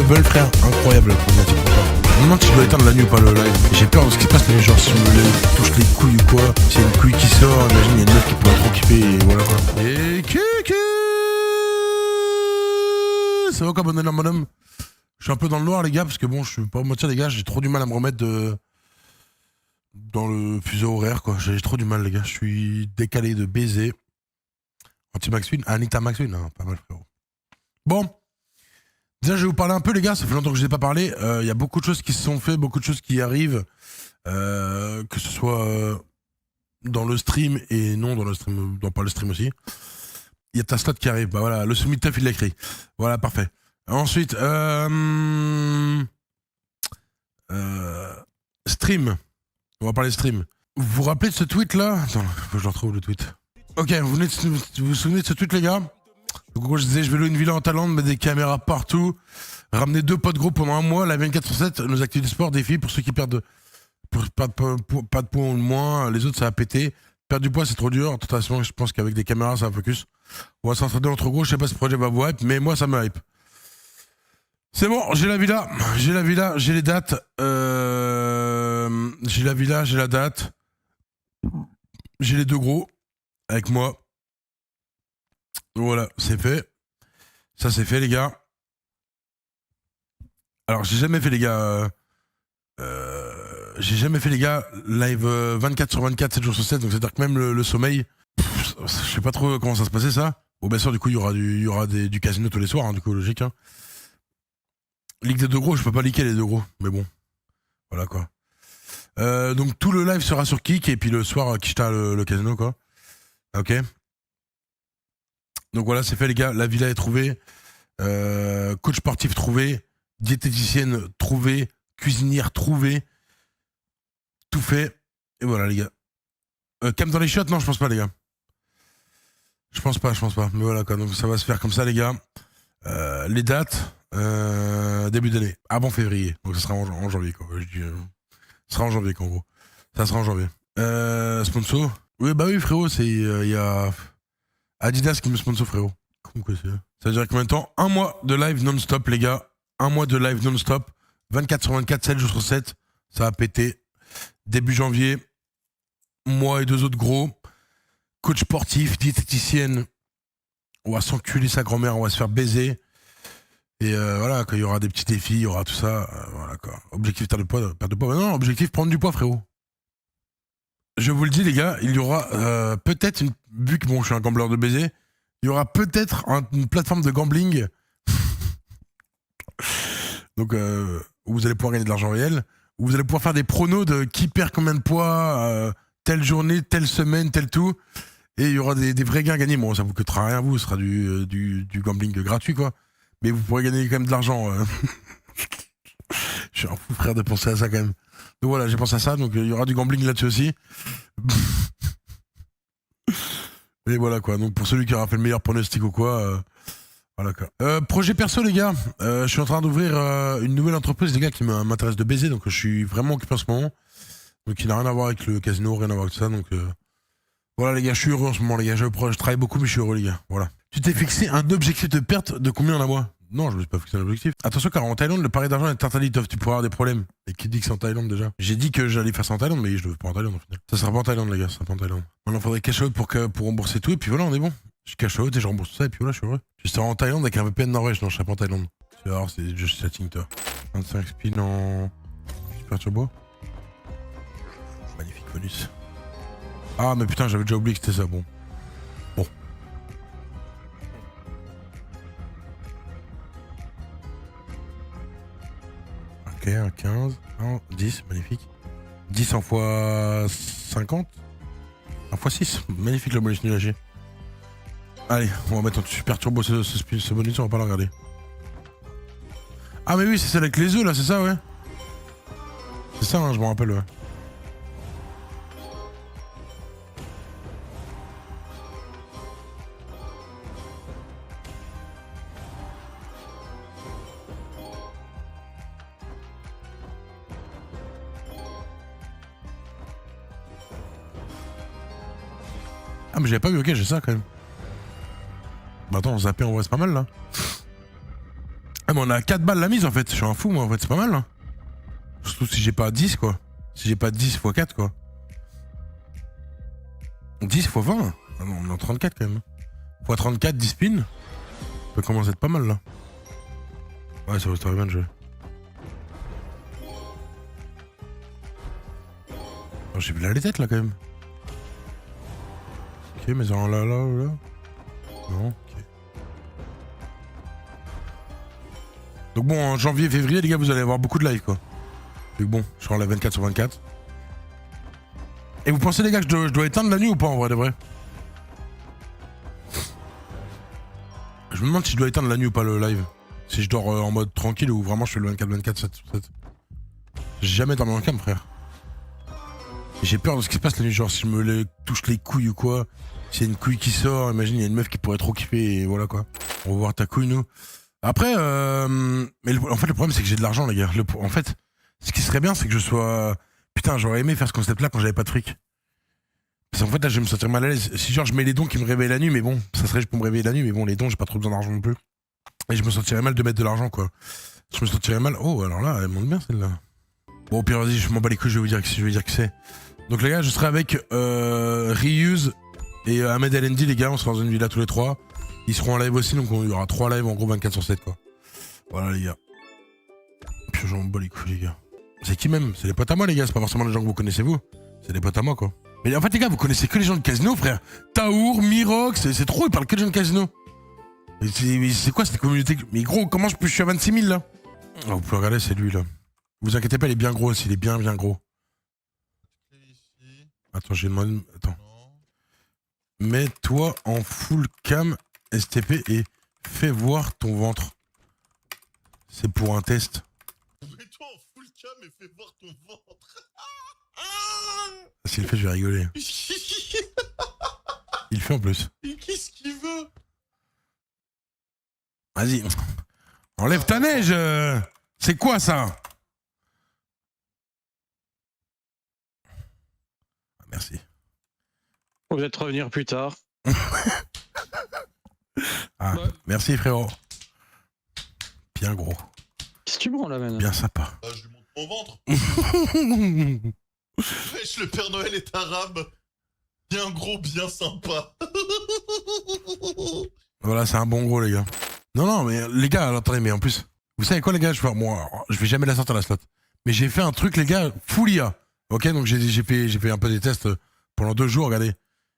double, frère, incroyable la problématique. Je me demande si je dois éteindre la nuit ou pas le live. J'ai peur de ce qui se passe, mais genre si on me touche les couilles ou quoi, s'il y a une couille qui sort, imagine il y a une meuf qui pourrait trop kiffer et voilà quoi. Et Kiki, ça va quoi, bonhomme, bonhomme? Je suis un peu dans le noir les gars, parce que bon, je suis pas moitié les gars, j'ai trop du mal à me remettre dans le fuseau horaire quoi. J'ai trop du mal les gars, je suis décalé de baiser. Anti-Maxwin, Anita Maxwin, non, pas mal frérot. Bon. Déjà, je vais vous parler un peu, les gars. Ça fait longtemps que je n'ai pas parlé. Il y a beaucoup de choses qui se sont faites, beaucoup de choses qui arrivent, que ce soit dans le stream et non dans le stream, pas le stream aussi. Il y a ta slot qui arrive. Bah voilà, le Summit Tough, il l'a écrit. Voilà, parfait. Ensuite, stream. On va parler stream. Vous vous rappelez de ce tweet là? Attends, faut que je retrouve le tweet. Ok, vous vous souvenez de ce tweet, les gars? Donc, en gros, je disais, je vais louer une villa en Thaïlande, mettre des caméras partout, ramener 2 potes gros pendant un mois, la 24/7, nos activités de sport, défis pour ceux qui perdent pas de poids ou de moins, les autres ça va péter. Perdre du poids c'est trop dur, de toute façon je pense qu'avec des caméras ça va focus. On va s'entraîner entre gros, je sais pas si ce projet va vous hype, mais moi ça me hype. C'est bon, j'ai la villa, j'ai les dates, j'ai la villa, j'ai la date, j'ai les 2 gros avec moi. Voilà, c'est fait. Ça c'est fait les gars. Alors j'ai jamais fait les gars live 24/24, 7 jours sur 7, donc c'est-à-dire que même le sommeil, je sais pas trop comment ça se passait ça. Bon bien sûr du coup il y aura du casino tous les soirs, hein, du coup logique. Hein. Ligue des 2 gros, je peux pas liker les 2 gros, mais bon, voilà quoi. Donc tout le live sera sur Kik et puis le soir Kishta le casino quoi. Ok. Donc voilà c'est fait les gars, la villa est trouvée, coach sportif trouvé, diététicienne trouvée, cuisinière trouvée. Tout fait. Et voilà, les gars. Cam dans les shots? Non, je pense pas, les gars. Je pense pas. Mais voilà, quoi. Donc, ça va se faire comme ça, les gars. Les dates, début d'année. Avant février. Donc, ça sera en janvier, quoi. Je dis, ça sera en janvier, quoi, en gros. Ça sera en janvier. Sponsor? Oui, bah oui, frérot. Il y a Adidas qui me sponsor, frérot. Comment que c'est? Ça veut dire combien de temps? Un mois de live non-stop, les gars. Un mois de live non-stop. 24/24, 7 jours sur 7. Ça va péter. Début janvier, moi et 2 autres gros, coach sportif, diététicienne, on va s'enculer sa grand-mère, on va se faire baiser. Et voilà, quand il y aura des petits défis, il y aura tout ça. Voilà quoi. Objectif perdre de poids. Non, objectif prendre du poids, frérot. Je vous le dis, les gars, il y aura peut-être vu que bon, je suis un gambleur de baiser, il y aura peut-être une plateforme de gambling. Donc, où vous allez pouvoir gagner de l'argent réel. Où vous allez pouvoir faire des pronos de qui perd combien de poids, telle journée, telle semaine, tel tout. Et il y aura des vrais gains gagnés. Bon, ça vous coûtera rien, ce sera du gambling gratuit, quoi. Mais vous pourrez gagner quand même de l'argent. Je suis un fou frère de penser à ça, quand même. Donc voilà, j'ai pensé à ça. Donc il y aura du gambling là-dessus aussi. Et voilà, quoi. Donc pour celui qui aura fait le meilleur pronostic ou quoi... Voilà quoi. Projet perso les gars, je suis en train d'ouvrir une nouvelle entreprise les gars qui m'intéresse de baiser, donc je suis vraiment occupé en ce moment, donc il n'a rien à voir avec le casino, rien à voir avec ça, donc voilà les gars, je suis heureux en ce moment les gars, je travaille beaucoup mais je suis heureux les gars, voilà. Tu t'es fixé un objectif de perte de combien en un mois? Non, je me suis pas fixé un objectif. Attention car en Thaïlande le pari d'argent est interdit, tu pourras avoir des problèmes. Et qui dit que c'est en Thaïlande déjà? J'ai dit que j'allais faire ça en Thaïlande mais je le fais pas en Thaïlande au final. Ça sera pas en Thaïlande les gars, ça sera pas en Thaïlande. Maintenant faudrait cash out pour rembourser tout et puis voilà on est bon. Je cash out et je rembourse tout ça et puis voilà je suis heureux. Je serai en Thaïlande avec un VPN Norvège, non je serai pas en Thaïlande. Tu vas voir c'est juste setting toi. 25 spin en super turbo. Magnifique bonus. Ah mais putain j'avais déjà oublié que c'était ça, bon. Bon. Ok, un 15, un 10, magnifique. 10 en fois 50. 1 fois 6, magnifique le bonus nul à chier. Allez, on va mettre en super turbo ce bonus, on va pas le regarder. Ah mais oui, c'est celle avec les œufs là, c'est ça ouais. C'est ça, hein, je m'en rappelle ouais. Ah mais j'avais pas vu, ok j'ai ça quand même. Bah attends, zapper en vrai c'est pas mal là. Ah mais on a 4 balles la mise en fait. Je suis un fou moi en fait, c'est pas mal. Hein. Surtout si j'ai pas 10 quoi. Si j'ai pas 10 x 4 quoi. 10 x 20. Ah non, on est en 34 quand même. X 34, 10 spins. Ça peut commencer à être pas mal là. Ouais, ça va être bien de jeu. Oh, j'ai vu là les têtes là quand même. Ok, mais genre là. Non, ok. Donc bon, en janvier, février, les gars, vous allez avoir beaucoup de live quoi. Donc bon, je serai en la 24 sur 24. Et vous pensez les gars que je dois éteindre la nuit ou pas en vrai de vrai? Je me demande si je dois éteindre la nuit ou pas le live. Si je dors en mode tranquille ou vraiment je fais le 24-24 7 sur 7. J'ai jamais dormi en cam frère. J'ai peur de ce qui se passe la nuit, genre si je me touche les couilles ou quoi. S'il y a une couille qui sort, imagine il y a une meuf qui pourrait trop kiffer et voilà quoi. On va voir ta couille nous. Après, mais en fait le problème c'est que j'ai de l'argent les gars. En fait, ce qui serait bien c'est que je sois... Putain j'aurais aimé faire ce concept là quand j'avais pas de fric. Parce qu'en fait là je vais me sentir mal à l'aise. Si genre je mets les dons qui me réveillent la nuit, mais bon, ça serait juste pour me réveiller la nuit, mais bon les dons j'ai pas trop besoin d'argent non plus. Et je me sentirais mal de mettre de l'argent quoi. Je me sentirais mal. Oh alors là elle monte bien celle-là. Bon au pire vas-y je m'en bats les couilles, je vais vous dire que c'est. Donc les gars je serai avec Reuse et Ahmed LND les gars, on sera dans une villa tous les trois. Ils seront en live aussi donc il y aura 3 lives en gros 24 sur 7 quoi. Voilà les gars. Puis j'en bats les couilles les gars. C'est qui même? C'est des potes à moi les gars, c'est pas forcément les gens que vous connaissez vous. C'est des potes à moi quoi. Mais en fait les gars vous connaissez que les gens de casino frère. Taour, Mirox, c'est trop, ils parlent que de gens de casino. C'est quoi cette communauté? Mais gros comment je suis à 26 000 là? Oh, vous pouvez regarder c'est lui là. Vous inquiétez pas il est bien gros aussi, il est bien gros. Attends j'ai demandé... Attends. Mets-toi en full cam STP et fais voir ton ventre. C'est pour un test. Mets-toi en full cam et fais voir ton ventre. S'il le fait, je vais rigoler. Il le fait en plus. Mais qu'est-ce qu'il veut? Vas-y. Enlève ta neige. C'est quoi ça? Merci. Vous allez revenir plus tard. Ah, ouais. Merci frérot. Bien gros. Qu'est-ce que tu prends là maintenant? Bien sympa. Ah, je lui montre mon ventre. Wesh, le Père Noël est arabe. Bien gros, bien sympa. Voilà, c'est un bon gros les gars. Non, mais les gars, alors, attendez, mais en plus, vous savez quoi les gars, je vais jamais la sortir la slot. Mais j'ai fait un truc les gars, full IA. Ok, donc j'ai fait un peu des tests pendant 2 jours, regardez.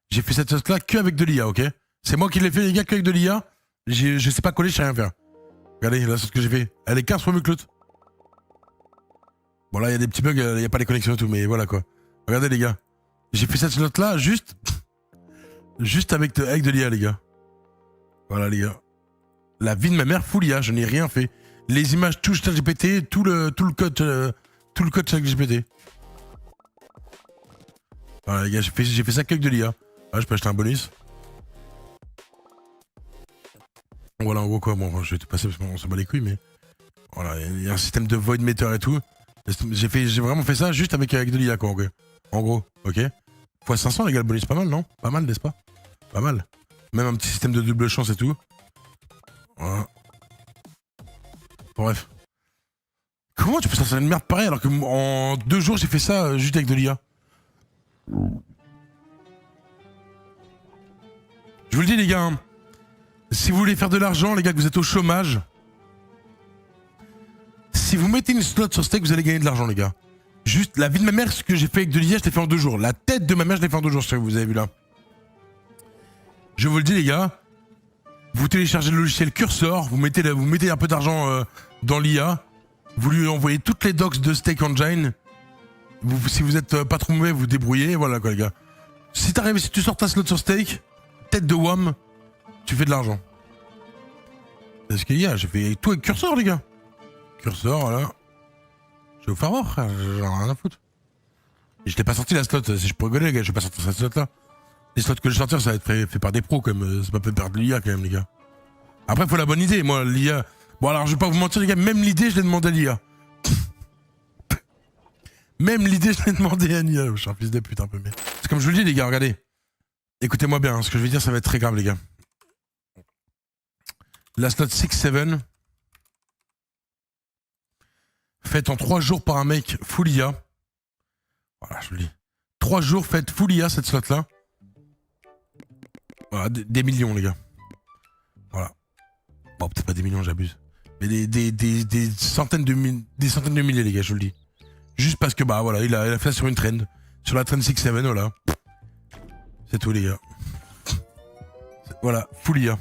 J'ai fait cette slot là que avec de l'IA, ok. C'est moi qui l'ai fait les gars, que avec de l'IA. Je sais pas coller, je sais rien faire. Regardez, là, c'est ce que j'ai fait. Elle est 15 fois mieux que l'autre. Bon, là, il y a des petits bugs, il n'y a pas les connexions et tout, mais voilà quoi. Regardez, les gars. J'ai fait cette slot là juste avec de l'IA, les gars. Voilà, les gars. La vie de ma mère, full IA, je n'ai rien fait. Les images, tout ChatGPT, tout le code ChatGPT. Voilà, les gars, j'ai fait ça qu'avec de l'IA. Ah, je peux acheter un bonus. Voilà, en gros, quoi. Bon, je vais te passer parce qu'on se bat les couilles, mais. Voilà, il y a un système de void meter et tout. J'ai vraiment fait ça juste avec de l'IA, quoi, en gros, ok. Fois 500, les gars, le bonus, pas mal, non? Pas mal, n'est-ce pas? Pas mal. Même un petit système de double chance et tout. Voilà. Bref. Comment tu peux sortir une merde pareille alors que en 2 jours, j'ai fait ça juste avec de l'IA? Je vous le dis, les gars, hein, si vous voulez faire de l'argent, les gars, que vous êtes au chômage, si vous mettez une slot sur Stake, vous allez gagner de l'argent, les gars. Juste la vie de ma mère, ce que j'ai fait avec de l'IA, je l'ai fait en 2 jours. La tête de ma mère, je l'ai fait en 2 jours, ce que vous avez vu là. Je vous le dis, les gars, vous téléchargez le logiciel Cursor, vous mettez un peu d'argent dans l'IA, vous lui envoyez toutes les docs de Stake Engine. Si vous êtes pas trop mauvais, vous débrouillez, voilà quoi, les gars. Si tu sors ta slot sur Stake, tête de WAM, tu fais de l'argent. Parce qu'il y a, j'ai fait tout avec Cursor, les gars. Cursor, voilà. Je vais vous faire voir, frère, j'en ai rien à foutre. Et je t'ai pas sorti la slot, si je peux rigoler, les gars, je vais pas sortir cette slot là. Les slots que je vais sortir, ça va être fait par des pros, quand même. C'est pas fait par de l'IA, quand même, les gars. Après, faut la bonne idée, moi, l'IA. Bon, alors, je vais pas vous mentir, les gars, même l'idée, je l'ai demandé à l'IA. Même l'idée, je l'ai demandé à l'IA. Je suis un fils de pute, un peu, mais. C'est comme je vous le dis, les gars, regardez. Écoutez-moi bien, hein, ce que je vais dire, ça va être très grave, les gars. La slot 6-7. faite en 3 jours par un mec full IA. Voilà, je le dis. 3 jours faite full IA cette slot là. Voilà, des millions les gars. Voilà. Bon, peut-être pas des millions, j'abuse. Mais des centaines de milliers les gars, je vous le dis. Juste parce que bah voilà, il a fait ça sur une trend. Sur la trend 6-7, voilà. C'est tout les gars. Voilà, full IA.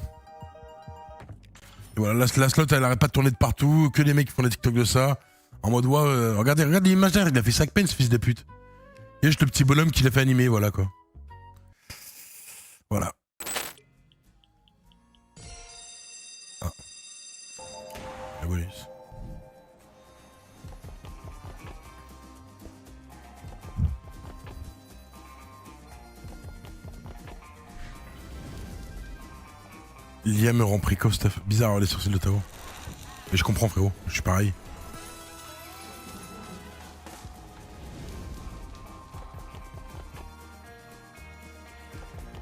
Et voilà, la slot elle arrête pas de tourner de partout, que les mecs qui font des TikTok de ça. En mode ouais, regardez l'image derrière, il a fait 5 peines ce fils de pute. Il y a juste le petit bonhomme qui l'a fait animer, voilà quoi. Voilà. Ah. La police. L'IA me rend précoce, stuff. Bizarre les sourcils de Tao. Mais je comprends frérot, je suis pareil.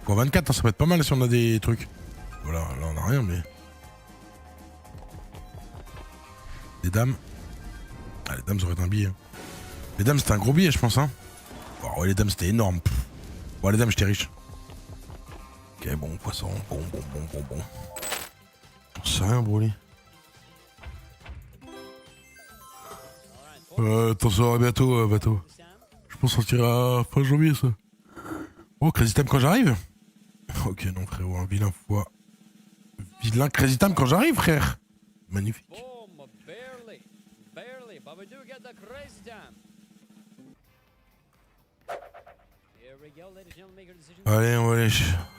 Pour 24, ça peut être pas mal si on a des trucs. Voilà, là on a rien mais... Les dames. Ah les dames ça aurait été un billet. Les dames c'était un gros billet je pense hein. Oh, ouais, les dames c'était énorme. Bon les dames j'étais riche. Ok bon poisson, bon. C'est rien Broly. T'en sauras bientôt bateau. Je pense qu'on tirera fin janvier ça. Oh Crazy Time quand j'arrive. Ok non frérot, un vilain foie. Vilain Crazy Time quand j'arrive frère. Magnifique. Barely, but we do get the crazy time. Here we go, ladies and gentlemen, make your decision. Allez on va aller.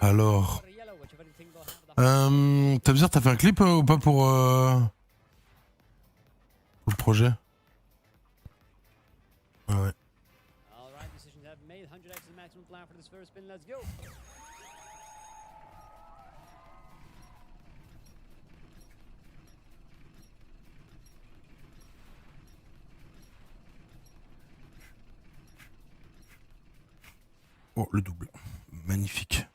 Alors. Yellow, whichever you think will have the T'as besoin, t'as fait un clip ou pas pour le projet? Ah ouais. All right, decisions have been made. 100x is the maximum plan for this first spin. Let's go. Oh le double. Magnifique.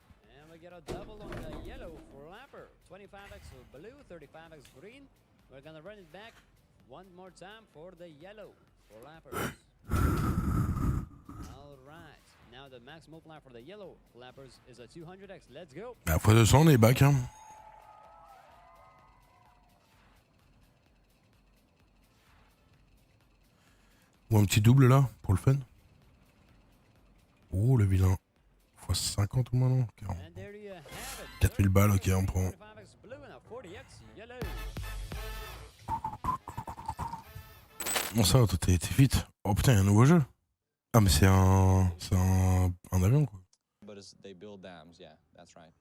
And we get a double on the yellow flapper. 25x blue, 35x green. We're gonna run it back one more time for the yellow flappers. All right. Now the max multiplier for the yellow flappers is a 200x. Let's go. À fois 200 on est back hein. Ou un petit double là pour le fun. Oh le vilain. Fois 50 ou moins non. 4000 balles, ok on prend. Bon ça toi t'es vite. Oh putain il y a un nouveau jeu. Ah mais c'est un avion quoi. But they build dams, yeah, that's right.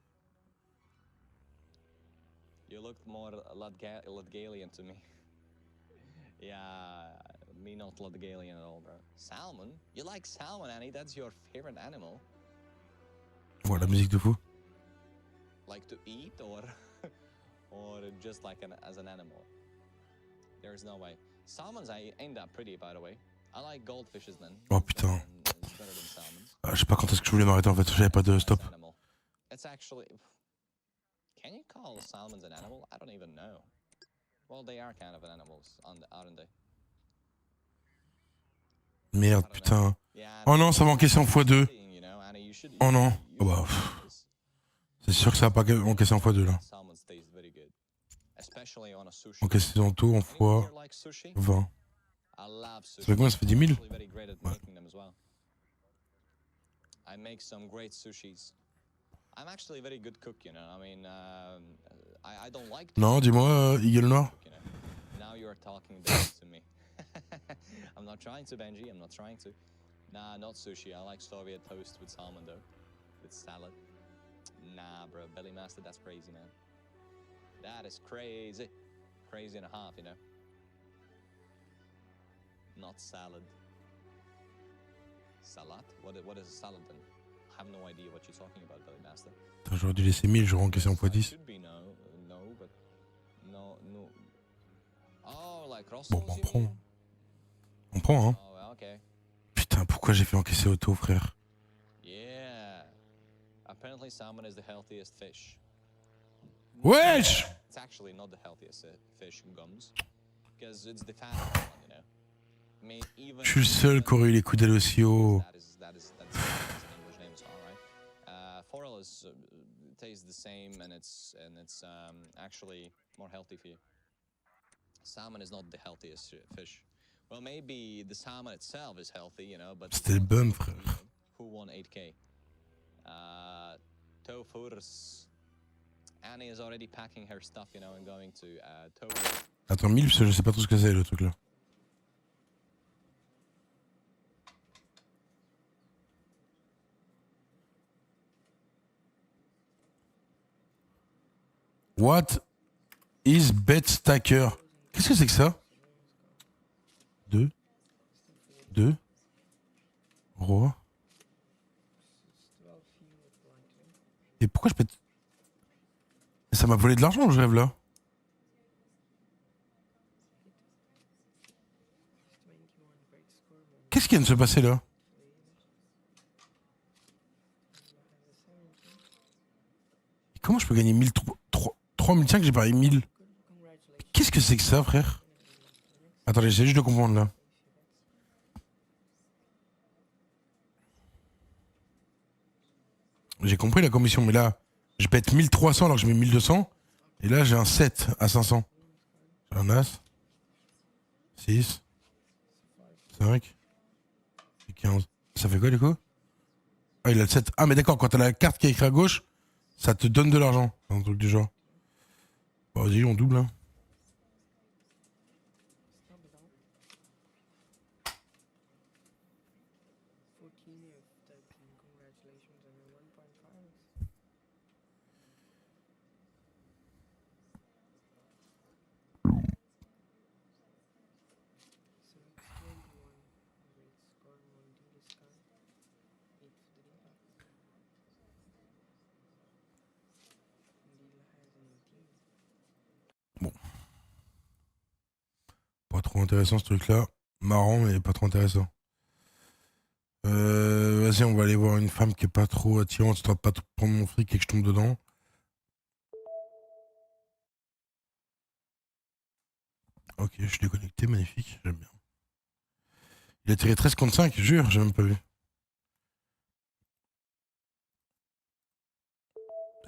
You looked more Latgalian to me. Yeah, me not Latgalian at all, bro. Salmon? You like salmon, Annie? That's your favorite animal. Voilà la musique de fou. Like to eat or or just like as an animal? There's no way. Salmons ain't that pretty, by the way. I like goldfishes then. Oh putain. It's better than salmons. Ah, je sais pas quand est-ce que je voulais m'arrêter en fait, j'avais pas de stop. Animal. It's actually. Can you call salmons an animal? I don't even know. Well, they are kind of animals, aren't they? Merde, I don't know. putain. Yeah, Oh non, ça va encaisser en x2. you know, Annie, you should- Oh non. you Oh bah, should pff. do this. C'est sûr que ça va pas encaisser en x2 là. Salmon tastes very good, especially on a sushi. Encaisser en tout en Anyone fois here like sushi? 20. I love sushi. Ça fait combien? Ça fait 10 000? I'm actually very great at Ouais. making them as well. I make some great sushis. I'm actually a very good cook, you know. I mean, I don't like to Non, dis-moi, Eagle Noir. cook, you know. Now you are talking back to me. I'm not trying to, Benji. I'm not trying to. Nah, not sushi. I like Soviet toast with salmon, though. With salad. Nah, bro. Belly Master, that's crazy, man. That is crazy. Crazy and a half, you know. Not salad. Salad? What is a salad then? I have no idea what you're talking about, Belly Master. Putain, j'aurais dû laisser 1000, j'aurais encaissé en It x10. should be no, but no. Oh, like Bon, Russell's, on you prend. mean? On prend, hein. Oh, well, okay. Putain, pourquoi j'ai fait encaisser auto, frère? Yeah. Apparently, salmon is the healthiest fish. Wesh! It's actually not the healthiest fish, gums, because it's the fat one, you know. even Je suis le seul qui aurait eu les coups d'aile aussi haut. that's an English name as well, right? Forel is tastes the same and it's actually more healthy for you. Salmon is not the healthiest fish. Well, maybe the salmon itself is healthy, you know, but C'était le bum, frère. who won 8K? Tofurs. Annie is already packing her stuff, you know, and going to Tofurs. Attends, 1000, parce que je sais pas trop ce que c'est le truc là. What is bet stacker? Qu'est-ce que c'est que ça? 2 roi. Et pourquoi je pète? Ça m'a volé de l'argent, je rêve là. Qu'est-ce qui vient de se passer là? Et comment je peux gagner 3005, j'ai parié 1000? Qu'est-ce que c'est que ça, frère? Attendez, j'essaie juste de comprendre là. J'ai compris la commission, mais là, je pète 1300 alors que je mets 1200. Et là, j'ai un 7 à 500. J'ai un As. 6. 5. Et 15. Ça fait quoi du coup? Ah, il a le 7. Ah, mais d'accord, quand t'as la carte qui est écrite à gauche, ça te donne de l'argent. Un truc du genre. Bon, vas-y, on double. Hein. Pas trop intéressant ce truc-là. Marrant, mais pas trop intéressant. Vas-y, on va aller voir une femme qui est pas trop attirante, histoire de pas prendre mon fric et que je tombe dedans. Ok, je suis déconnecté, magnifique, j'aime bien. Il a tiré 13 contre 5, jure, j'ai même pas vu.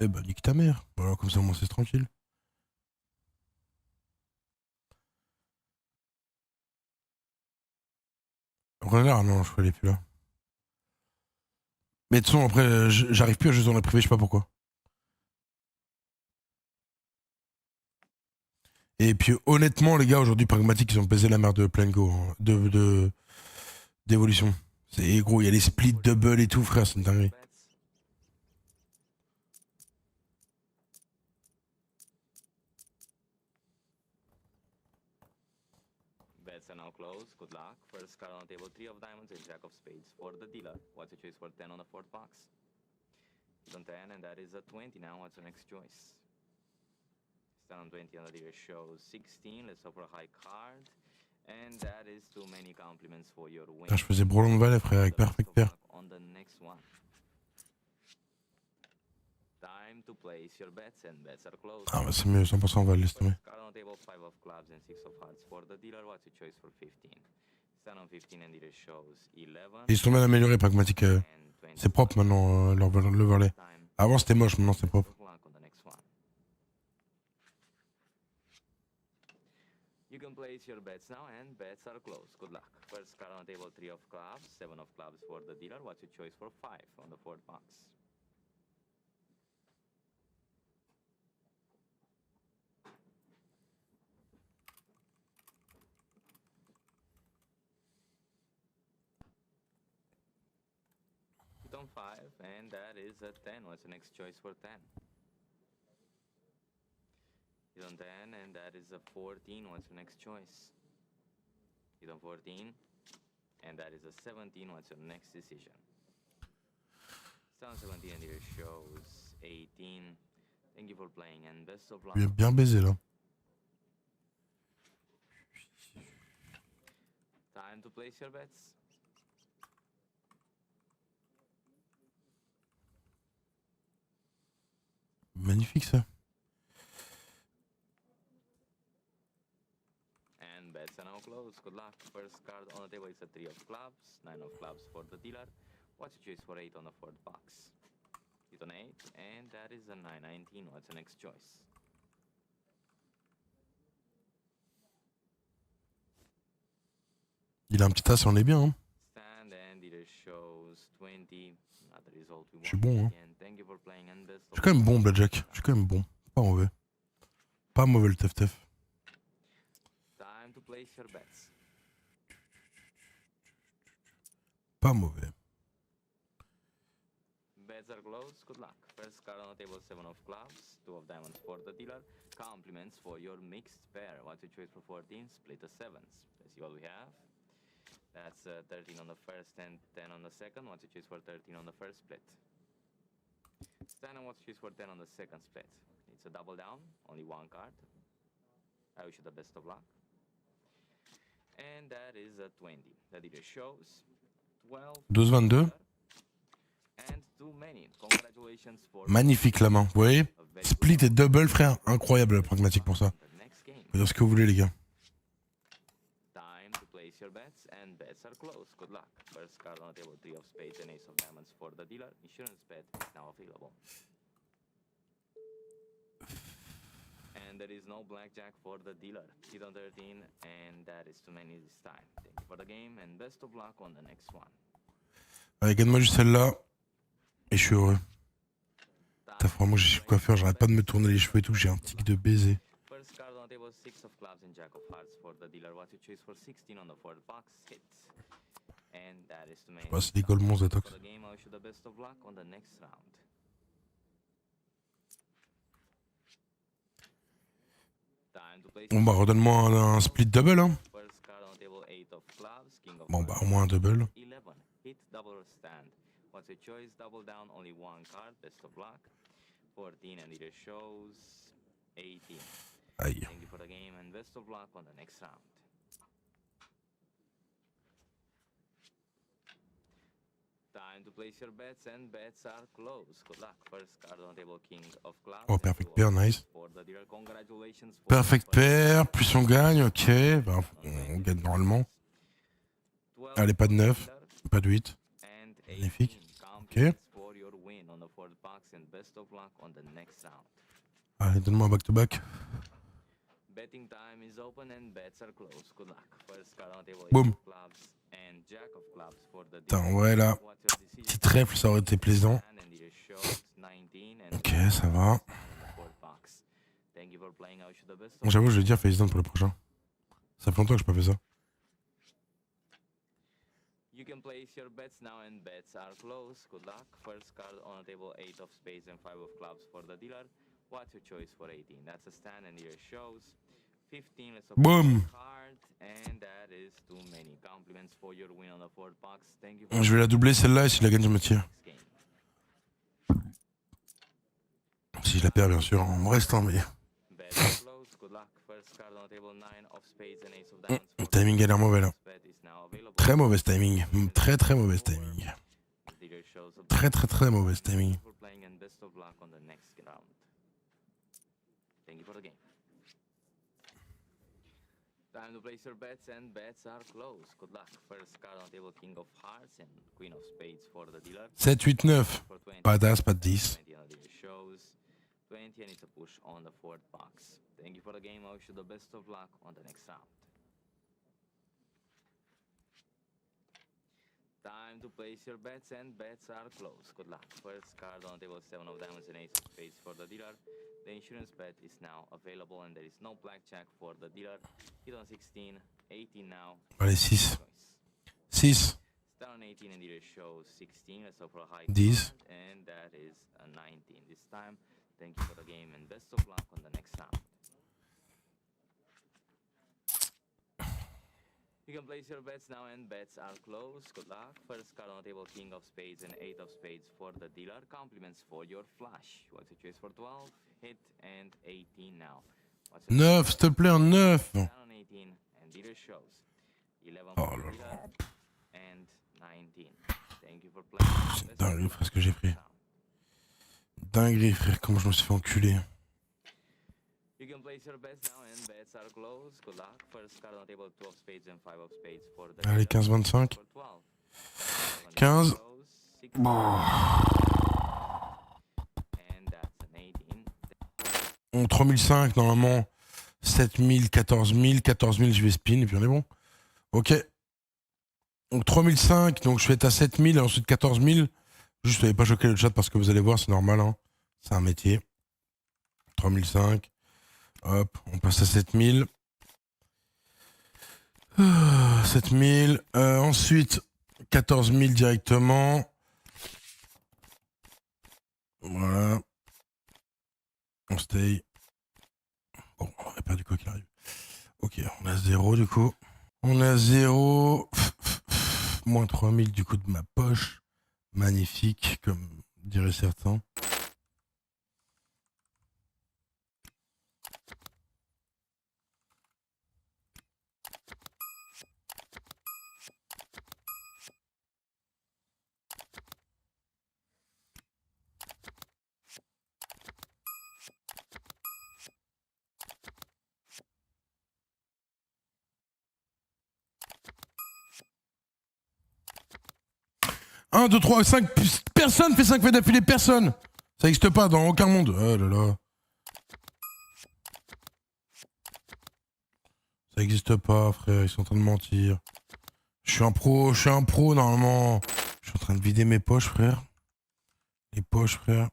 Eh ben, nique ta mère. Voilà, comme ça, au moins, c'est tranquille. Renard, non, je crois qu'il est plus là. Mais de toute façon, après, j'arrive plus à jouer dans la privée, je sais pas pourquoi. Et puis, honnêtement, les gars, aujourd'hui, pragmatiques, ils ont baisé la merde de plein go, hein, d'évolution. C'est gros, il y a les splits double et tout, frère, c'est une dinguerie. Bets are now closed. Good luck. First card on the table, 3 of diamonds and jack of spades for the dealer. What's your choice for 10 on the fourth box? He's on 10 and that is a 20 now. What's your next choice? Stand on 20 on the dealer shows 16. Let's hope for a high card. And that is too many compliments for your win. Putain, je faisais Brolon de Valet, frère, avec Perfect Pair. On the next one. Time to place your bets and bets are closed. Ah, bah c'est mieux, 100% on va le laisser tomber. Card on the table, 5 of clubs and 6 of hearts for the dealer. What's your choice for 15? Stand on 15 and dealer shows 11. Et ils sont bien améliorés, pragmatique. C'est propre maintenant, le Valet. Avant c'était moche, maintenant c'est propre. You can place your bets now and bets are closed. Good luck. First card on the table, 3 of clubs, 7 of clubs for the dealer. What's your choice for 5 on the fourth box? On 5 and that is a 10. What's the next choice for 10? He's on 10 and that is a 14. What's your next choice? He's on 14 and that is a 17. What's your next decision? He's on 17 and it shows 18. Thank you for playing and best of luck. Bien baisé là. Time to place your bets. Magnifique ça. And bets are now closed. good luck. First card on the table is a 3 of clubs, 9 of clubs for the dealer. What's your choice for 8 on the 4th box? Hit on 8, and that is a 9-19. What's your next choice? Il a un petit as, on est bien. Hein. Stand and dealer shows 20. Not the result we Je suis want. bon. Hein. Again, thank you for playing and best Je suis of quand même luck. bon, Blackjack. Je suis quand même bon. Pas mauvais. Pas mauvais le tef-tef. Time to place your bets. Pas mauvais. Bets are closed. Good luck. First card on the table, 7 of clubs, 2 of diamonds for the dealer. Compliments for your mixed pair. What's your choice for 14? Split the sevens. Let's see what we have. That's 13 on the first and 10 on the second. What's your choice for 13 on the first split? Stan, what's your choice for 10 on the second split? It's a double down, only one card. I wish you the best of luck. And that is a 20. The dealer shows 12. 12-22. And too many. Congratulations for Magnifique la main. Vous voyez? a very Split good et double, frère. Incroyable la pragmatique pour ça. the next game. Faut dire ce que vous voulez, les gars. Time to place your bets, and bets are closed. Good luck. First card on the table, 3 of spades and ace of diamonds for the dealer. Insurance bet is now available. And there is no blackjack for the dealer. Hit on 13, and that is too many this time. Thank you for the game, and best of luck on the next one. Allez, gagne-moi juste celle-là. Et je suis heureux. T'as vraiment, j'ai chez le coiffeur, j'arrête pas de me tourner les cheveux et tout, j'ai un tic de baiser. First card on the table, 6 of clubs and jack of hearts for the dealer. What you choose for 16 on the 4th box hit. And that is too many. Bah, c'est des Golemons Zatox. For the game, I wish you the best of luck on the next round. Time to place Bon bah, redonne-moi un split double, hein. first card on the table, 8 of clubs, king of Bon bah, hearts, au moins un double. 11. Hit, double or stand. What's your choice? Double down, only one card. Best of luck. 14 and it shows 18. Aïe. Thank you for the game and best of luck on the next round. Time to place your bets and bets are closed. Good luck. First card on the table, king of clubs. Oh, and perfect two of pair, clubs nice. for the dealer. Congratulations for Perfect the first pair, plus on gagne, ok. Bah, on gagne normalement. 12 Allez, pas de for the 9, dealer pas de 8. and Magnifique. 18. Compliments for your win on the 4th box and best of luck on the next round. Allez, donne-moi un back-to-back. Betting time is open and bets are closed. Good luck. First card on the table, Boom. ace of clubs and jack of clubs for the Putain, dealer. ouais, là. What's your decision? Petit trèfle, ça aurait été plaisant. And it shows 19 and Ok, ça va. on the 4th box. Thank you for playing. I wish you the best of J'avoue, je vais dire félicitations pour le prochain. Ça fait longtemps que je n'ai pas fait ça. You can place your bets now and bets are closed. Good luck. First card on the table, 8 of spades and 5 of clubs for the dealer. What's your choice for 18? That's a stand and here shows 15. Let's open Boom. the card and that is too many. Compliments for your win on the 4th box. Thank you for Je vais la doubler celle-là et si je la gagne, je me tire. next game. Si je la perds, bien sûr, en restant, mais. Bets are closed. Good luck. First card on the table, 9 of spades and ace of diamonds Le for the timing a l'air mauvais là. bet is now available. Très mauvais timing. Très très mauvais timing. Dealer shows a Très très très mauvais timing. Thank you for playing and best of luck on the next round. Thank you for the game. Time to place your bets and bets are closed. Good luck. First card on the table, king of hearts and queen of spades for the dealer. 7, 8, 9. For 20. Pas d'as, pas de 10. 20 on the dealer shows 20 and it's a push on the 4th box. Thank you for the game. I wish you the best of luck on the next round. Time to place your bets and bets are closed. Good luck. First card on the table, 7 of diamonds and ace of spades for the dealer. The insurance bet is now available and there is no blackjack for the dealer. Hit on 16, 18 now. Allez, 6. Choice. 6. Star on 18 and dealer shows 16. Let's offer a high 10. card, and that is a 19 this time. Thank you for the game and best of luck on the next round. You can place your bets now and bets are closed. Good luck. First card on the table, king of spades and 8 of spades for the dealer. Compliments for your flush. What's your choice for 12? Hit and 18 now. What's your 9, s'il te plaît, un 9. Down on 18 and dealer shows 11 Oh for là the là. dealer and 19. Thank you for playing. C'est Best of dingue, luck frère, ce que j'ai on the pris. next round. Dinguerie, frère, comment je me suis fait enculer. You can play place your bets now and bets are closed. Good luck. First card on the table, 2 of spades and 5 of spades for the Allez, dealer. 15-25. For 12. 15. Close, 16. And that's an 18. On 3005 normalement. 7000, 14000, 14000 je vais spin et puis on est bon. Ok. Donc 3005, donc je vais être à 7000 et ensuite 14000. Juste n'allez pas choquer le chat parce que vous allez voir, c'est normal. Hein. C'est un métier. 3005. Hop, on passe à 7000. 7000. Ensuite, 14000 directement. Voilà. On stay. Bon, on aurait perdu quoi qu'il arrive. Ok, on a 0 du coup. On a 0. Moins 3000 du coup de ma poche. Magnifique, comme diraient certains. Un, 2, 3, 5, personne fait 5 fois d'affilée, personne. Ça n'existe pas dans aucun monde. Oh là là. Ça n'existe pas, frère, ils sont en train de mentir. Je suis un pro normalement. Je suis en train de vider mes poches, frère. Les poches, frère.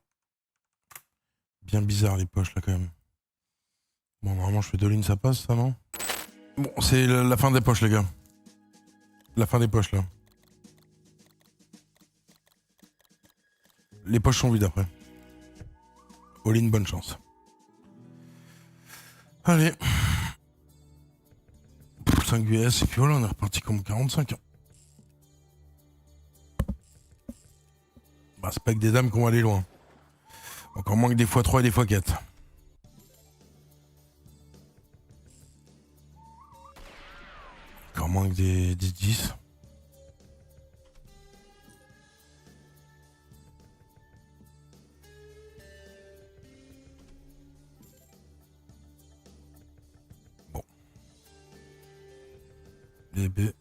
Bien bizarre les poches là quand même. Bon, normalement je fais 2 lignes, ça passe ça, non? Bon, c'est la fin des poches, les gars. La fin des poches là. Les poches sont vides après. All-in, bonne chance. Allez. 5 US et puis voilà, on est reparti comme 45. Bah, c'est pas que des dames qu'on va aller loin. Encore moins que des x3 et des x4. Encore moins que des 10. Les B.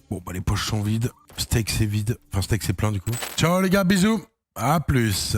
Bon, bah les poches sont vides. Steak c'est vide. Enfin, steak c'est plein du coup. Ciao les gars, bisous. À plus.